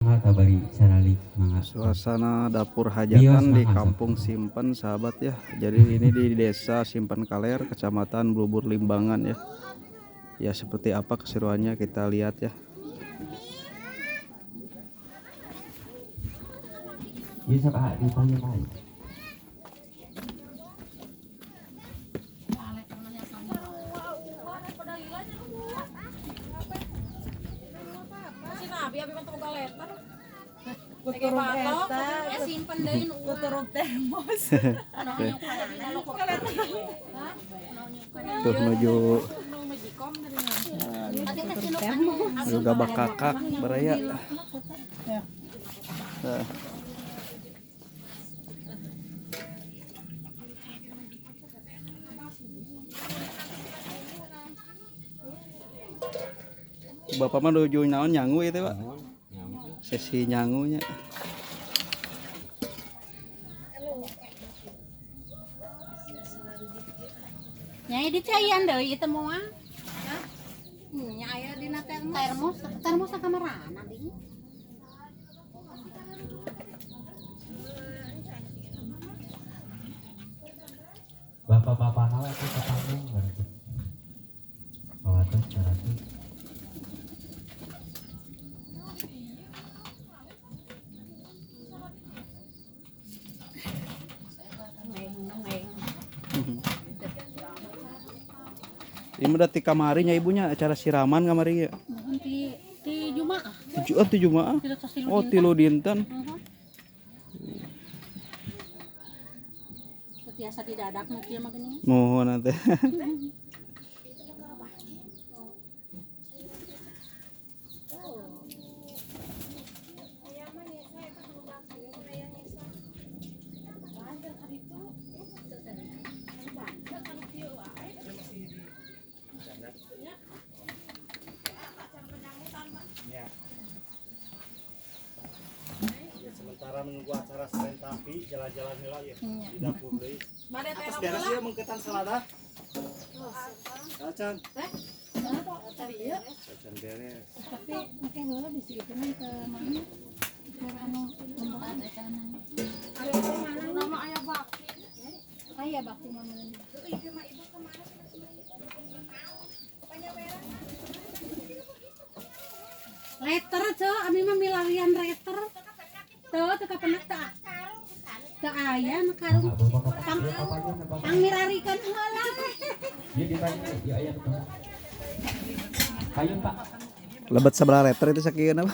mangga kabari saralik mangga. Suasana dapur hajatan di Kampung Simpen sahabat ya. Jadi ini di Desa Simpen Kaler, Kecamatan Blubur Limbangan ya. Ya seperti apa keseruannya kita lihat ya. Bisa Pak ditanya Pak. Simpen deui turut temos. Tuh menuju gabak kakak beraya. Nah. Bapak mah nuju naon nyangu itu Pak? Sesi nyangunya. Nyai dicayan deui ieu teh moal. Hah? Nya aya dina termos. Termos kamarana di. Bapak-bapak nawa itu ketanggung berarti. Oh, tuh berarti. Ini udah ti kamarinya ibunya acara siraman kamari ya. Ti Jumaah. Ti Jumaah. Oh, tilu dinten. Biasa didadak nu kieu mah geuning. Mohon teh. Sementara menunggu acara serentapi jalan-jalan heula ya di dapur deui. Atas beres ya mengketan salada. Acan. Acan beres. Tapi engke heula bisi kitu mah ke mana? Ke anu pembukaan eta mah. Ari mana nama aya bakti. Aya bakti mah meureun. Ieu mah ibu kemana letter co, ami mah milarian letter. Tuh, teu kapenak tah. Teu aya nu karung. Pang mirarikeun heula. Dia ditanya, ya aya ketemu. Payun Pak. Lebat sebelah letter itu sakieu apa?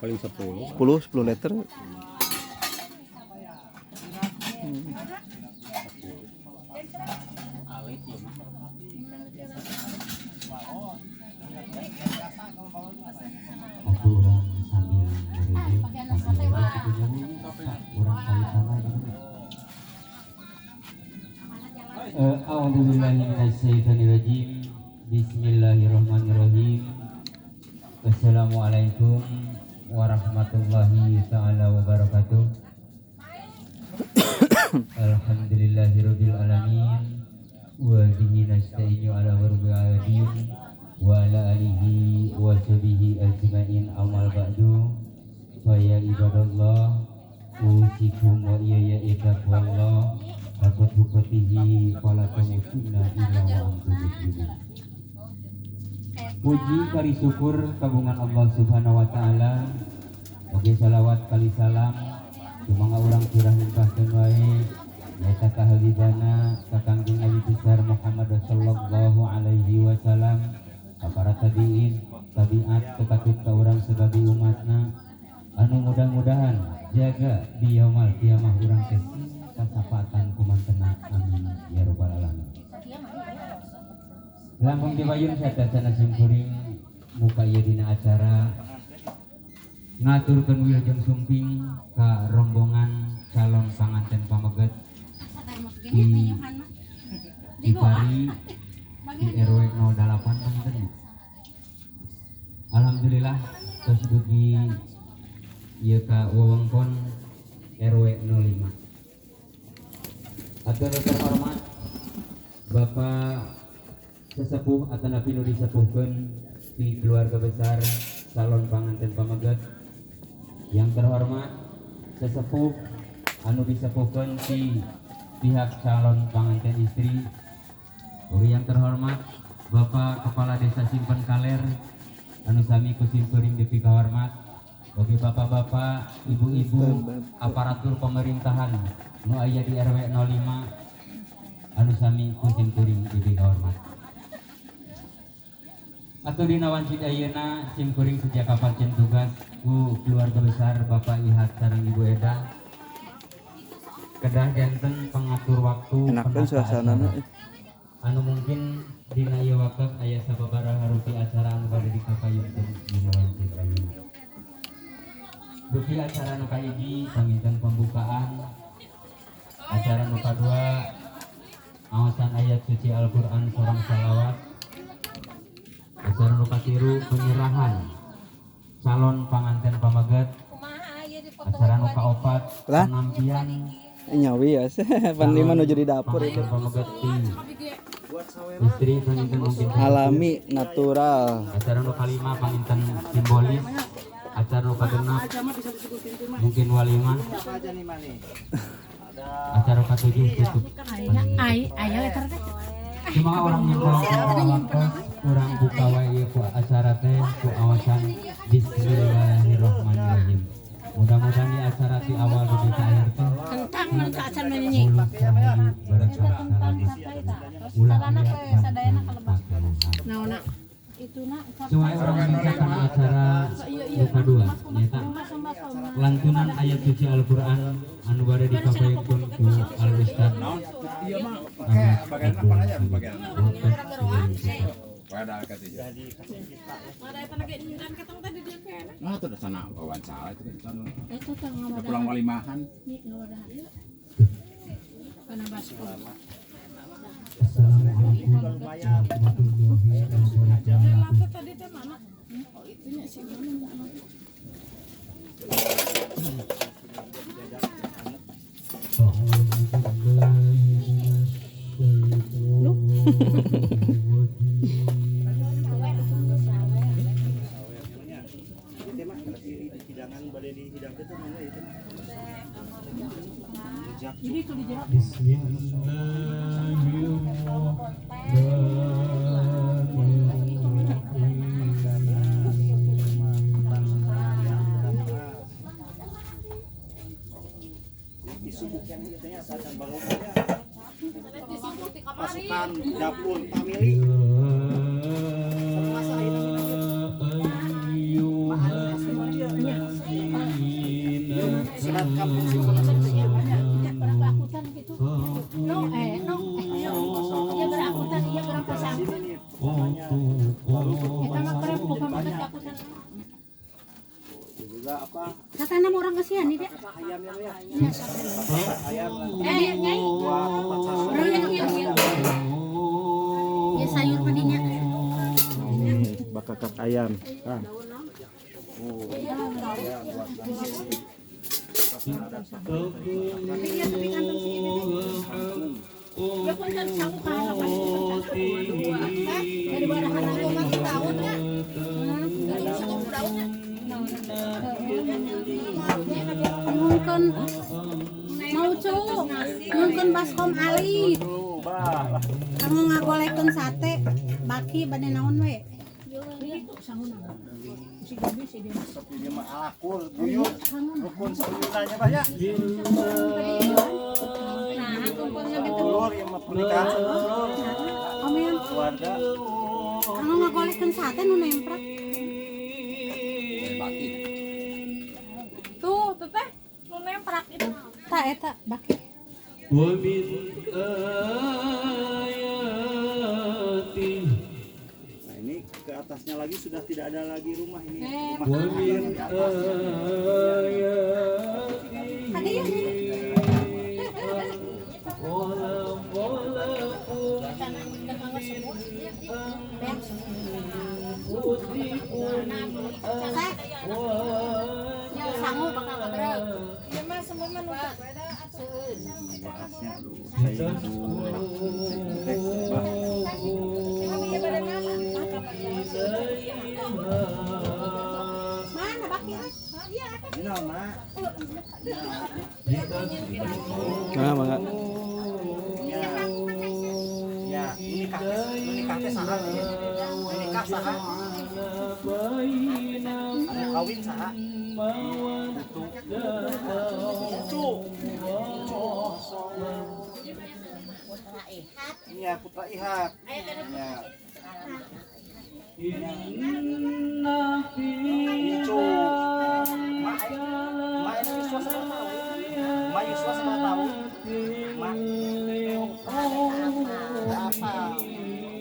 Paling 10. 10 letter. Aturan sambil A'udzubillahiminasyaitonirrajim. Bismillahirrahmanirrahim. Assalamualaikum warahmatullahi ta'ala wabarakatuh. Alhamdulillahirabbil alamin wa bihi nasta'inu ala warbi'adin wa ala alihi wa sahbihi ajma'in amal ba'du. Fa ya ibadallah usikum wa iya ittaqwallah takut bukatihi fala tamutunna illa wa antum muslimun. Puji kali syukur kagungan Allah Subhanahu wa taala. Oge salawat kali salam sumangga urang curah limpahkeun wae eta ka habibana kakanggung Nabi besar Muhammad sallallahu alaihi wasallam, ka para tabiin, tabiat tekatut ka urang sebagai umatna anu mudah-mudahan jaga di yaumul kiamah urang teh kasapatan kumantena amin ya rabbal alamin. Lampung dibayun satana simkuring muka ieu dina acara ngaturkeun wilujeng sumping ka rombongan calon panganten pameget di Pari di RW 08 Banten. Alhamdulillah tos dugi ieu ka wewengkon RW 05. Atur terhormat Bapak sesepuh atau nabi nu disepuhkeun di keluarga besar calon panganten pameget Yang terhormat sesepuh anu disepuhkeun ti pihak calon pengantin istri. Ugi yang terhormat Bapak Kepala Desa Simpen Kaler anu sami kusim kuring depi kahormat. Ugi bapak-bapak, ibu-ibu, aparatur pemerintahan nu aya di RW 05 anu sami kusim kuring depi kahormat. Atuh dina wancit ayeuna simkuring sejak kapancen tugas ku keluarga besar Bapak Ihat sareng Ibu Eda kedah janten pengatur waktu Enakeun penata suasanana. acara. Anu mungkin dina ieu waktu aya sababaraha rupi acara anu bade dikapayunkeun dina wancit ayeuna. Dupi acara nu kahiji paminten pembukaan, acara nu kadua awasan ayat suci Al-Qur'an sorang salawat, acara nu katilu penyerahan calon panganten pamaget, acara nu kaopat Lah? penampian Nyawi ya, panlima nuju di dapur itu. panganten pamaget ti istri panginten mungkin Alami, natural. acara nu kalima panginten simbolis, acara nu kagenep mungkin walimah, acara katujuh tutup. Ayo eta teh. Cuma orang nyemprot orang buka wae ku acara teh ku awasan bismillahirrahmanirrahim. Mudah-mudahan di acara di awal di akhir teh Tentang mun ka acan menyanyi. mulut rahayu berkah salam. Ulah lihat sadayana kalebas. Tuhan. Naona ituna Cuma orang Indonesia karena acara luka dua nyata lantunan ayat suci Al-Qur'an anu bade dikapayekeun ku Al Ustaz Nah, itu udah sana wawancara itu kan. Eta teh ngawadahan. Pulang walimahan. Ngawadahan. Kana baskom. Assalamualaikum warahmatullahi wabarakatuh. Tadi teh mana? Oh itunya si mana? Jadi itu dijerak. Pasukan dapur family silat kampung Berakutan gitu. Iya berakutan, iya berang pasang. Kita mah keren bukan banget berakutan. juga apa Kata nama orang kasihan nih dek. ayam ya Ayam. ayam Nyai. Orang yang ya sayur padinya. Bakakak ayam. Ah. Ya pun kan sanggup kan apa dari barang anak gue masih tahun ya. Dari sanggup daunnya. Mungkin mau cuk, mungkin baskom Ali. Kamu ngagolekeun sate, baki bade naon we? Si gabi si dia. ini mah alakul buyut rukun sayurannya banyak Nah, kumpulnya gitu. ulur yang mah pernikahan Amin. keluarga Kamu ngagolekeun sate nu nemprak. Tuh, teh nu nemprak itu. Tak eta baki. Wa min ayati nah ini ke atasnya lagi sudah tidak ada lagi rumah ini Wa wa min ayati Ada ya. Ya sangu bakal kabrek. Ieu mah semua mah nu beda atuh. atasnya aduh saya Mana baki? Iya, ada. nak. Nah, mangga. Ya, ini kakek saha. Ini kak saha. Anu kawin saha. Cucu. Iya, putra Ihak. Ya. Cucu. Mak Yuswa sama tahu. Mak Yuswa sama tahu. Mak. Apa?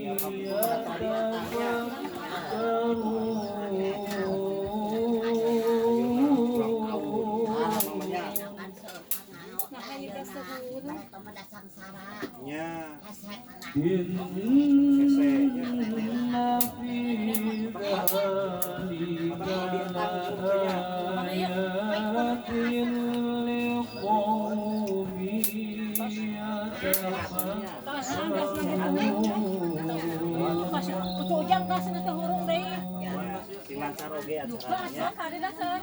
Ya, kamu tadi tanya. Ya. Ujang kasih nanti hurung deh. Si lancar oge acaranya. Kali dasar.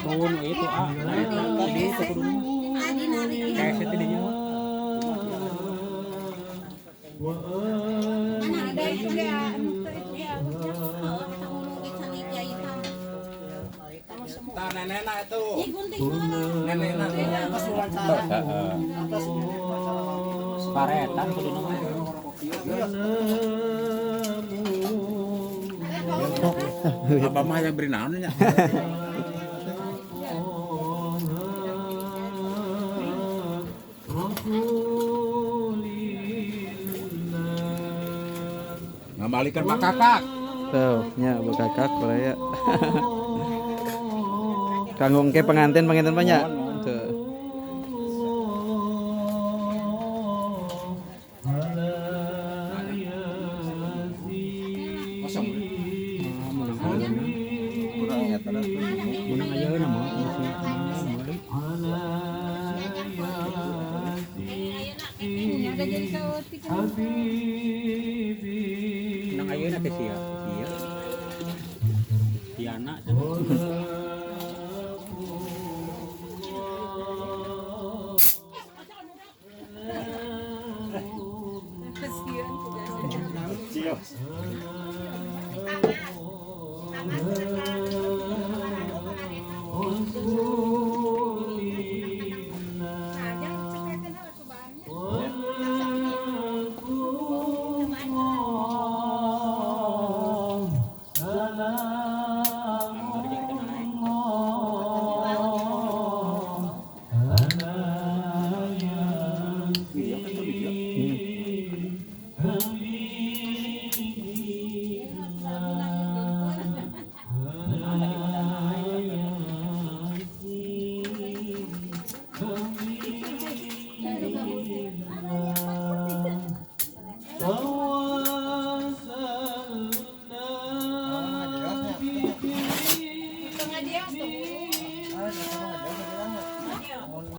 Tahun itu tadi kayak setidaknya Nah, nenek itu. Nenek Atas wawancara. Atas paretan kudu nama. Apa mah yang beri naon nya? Ngambalikan mak kakak. Tuh, nya bakakak Korea. Kanggo engke pengantin banyak. Tuh. Kosong. Menang aja nama Ada jadi kaotik. menang aja nanti sia. Tiana. Cios.